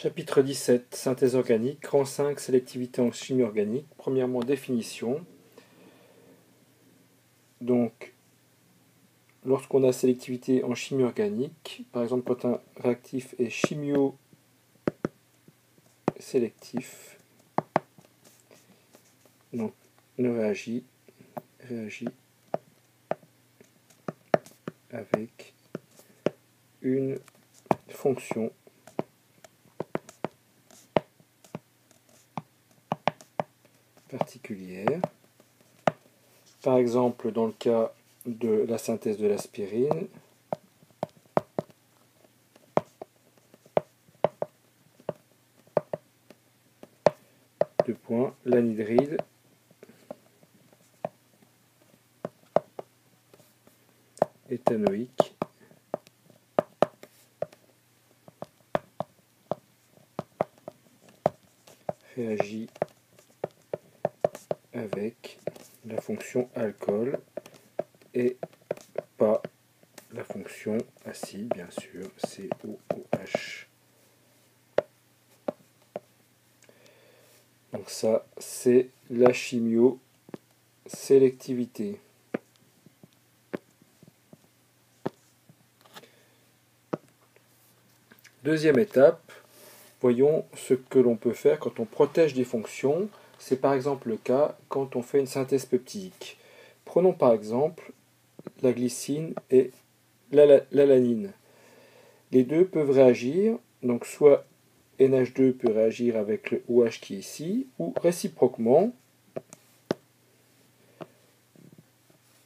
Chapitre 17, synthèse organique, rang 5, sélectivité en chimie organique. Premièrement, définition. Donc, lorsqu'on a sélectivité en chimie organique, par exemple quand un réactif est chimio-sélectif, donc ne réagit avec une fonction particulière. Par exemple, dans le cas de la synthèse de l'aspirine, l'anhydride éthanoïque réagit avec la fonction alcool et pas la fonction acide, bien sûr, COOH. Donc ça, c'est la chimio-sélectivité. Deuxième étape, voyons ce que l'on peut faire quand on protège des fonctions. C'est par exemple le cas quand on fait une synthèse peptidique. Prenons par exemple la glycine et l'alanine. Les deux peuvent réagir, donc soit NH2 peut réagir avec le OH qui est ici, ou réciproquement,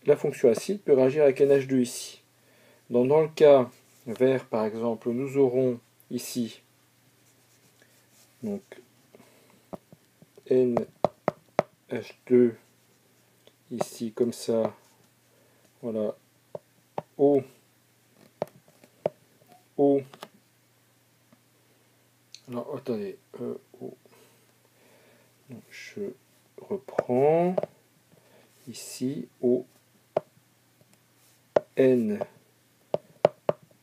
la fonction acide peut réagir avec NH2 ici. Dans le cas vert, par exemple, nous aurons ici donc NH2 ici comme ça, voilà, O, alors attendez, O. Donc, je reprends ici O N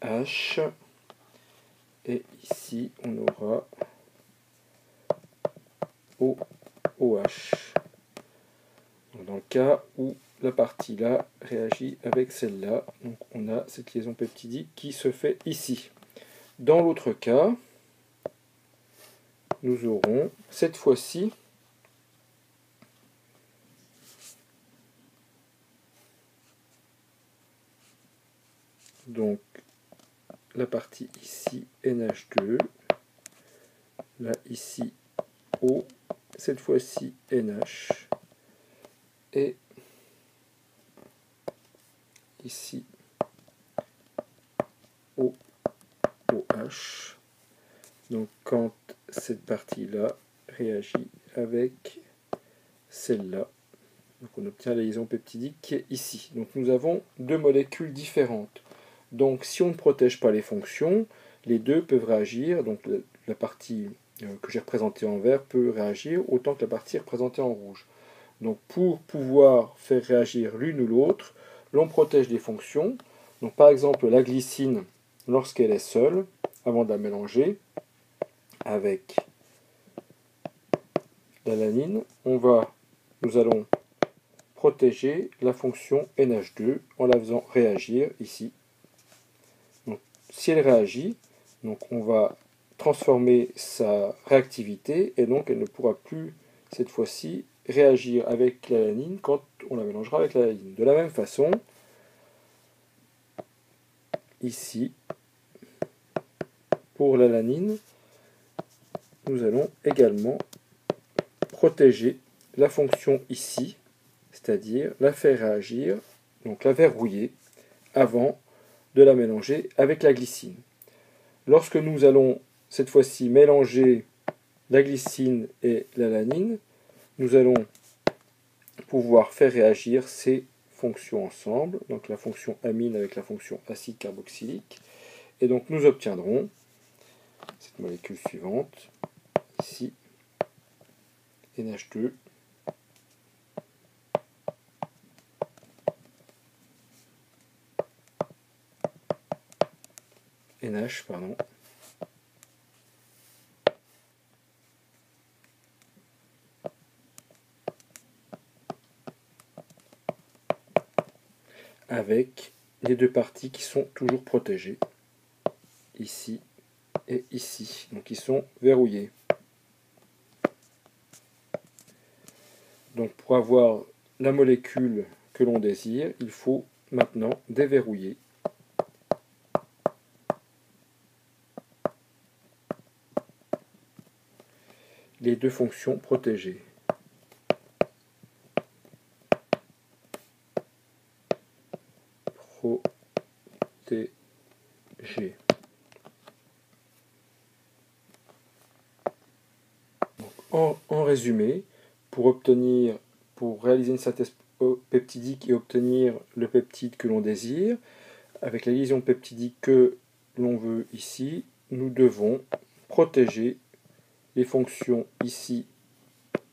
H et ici on aura OH. Dans le cas où la partie là réagit avec celle-là, donc on a cette liaison peptidique qui se fait ici. Dans l'autre cas, nous aurons cette fois-ci donc la partie ici NH2, là ici O, cette fois-ci NH, et ici OH. Donc quand cette partie-là réagit avec celle-là, donc on obtient la liaison peptidique qui est ici. Donc nous avons deux molécules différentes. Donc si on ne protège pas les fonctions, les deux peuvent réagir, donc la partie que j'ai représentée en vert peut réagir autant que la partie représentée en rouge. Donc pour pouvoir faire réagir l'une ou l'autre, l'on protège des fonctions. Donc par exemple la glycine, lorsqu'elle est seule, avant de la mélanger avec l'alanine, nous allons protéger la fonction NH2 en la faisant réagir ici. Donc, si elle réagit, donc on va transformer sa réactivité et donc elle ne pourra plus cette fois-ci réagir avec l'alanine quand on la mélangera avec l'alanine. De la même façon, ici, pour l'alanine, nous allons également protéger la fonction ici, c'est-à-dire la faire réagir, donc la verrouiller, avant de la mélanger avec la glycine. Lorsque nous allons cette fois-ci mélanger la glycine et l'alanine, nous allons pouvoir faire réagir ces fonctions ensemble, donc la fonction amine avec la fonction acide carboxylique, et donc nous obtiendrons cette molécule suivante, ici, NH2, NH, pardon, avec les deux parties qui sont toujours protégées, ici et ici, donc ils sont verrouillés. Donc pour avoir la molécule que l'on désire, il faut maintenant déverrouiller les deux fonctions protégées. Protégées. En résumé, pour réaliser une synthèse peptidique et obtenir le peptide que l'on désire, avec la liaison peptidique que l'on veut ici, nous devons protéger les fonctions ici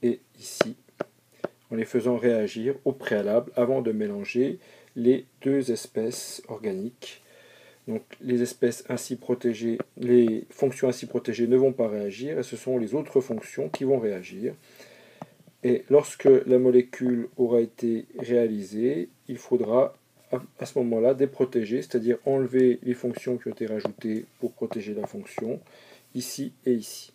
et ici, en les faisant réagir au préalable avant de mélanger les deux espèces organiques. Donc les espèces ainsi protégées, les fonctions ainsi protégées ne vont pas réagir, et ce sont les autres fonctions qui vont réagir. Et lorsque la molécule aura été réalisée, il faudra à ce moment-là déprotéger, c'est-à-dire enlever les fonctions qui ont été rajoutées pour protéger la fonction, ici et ici.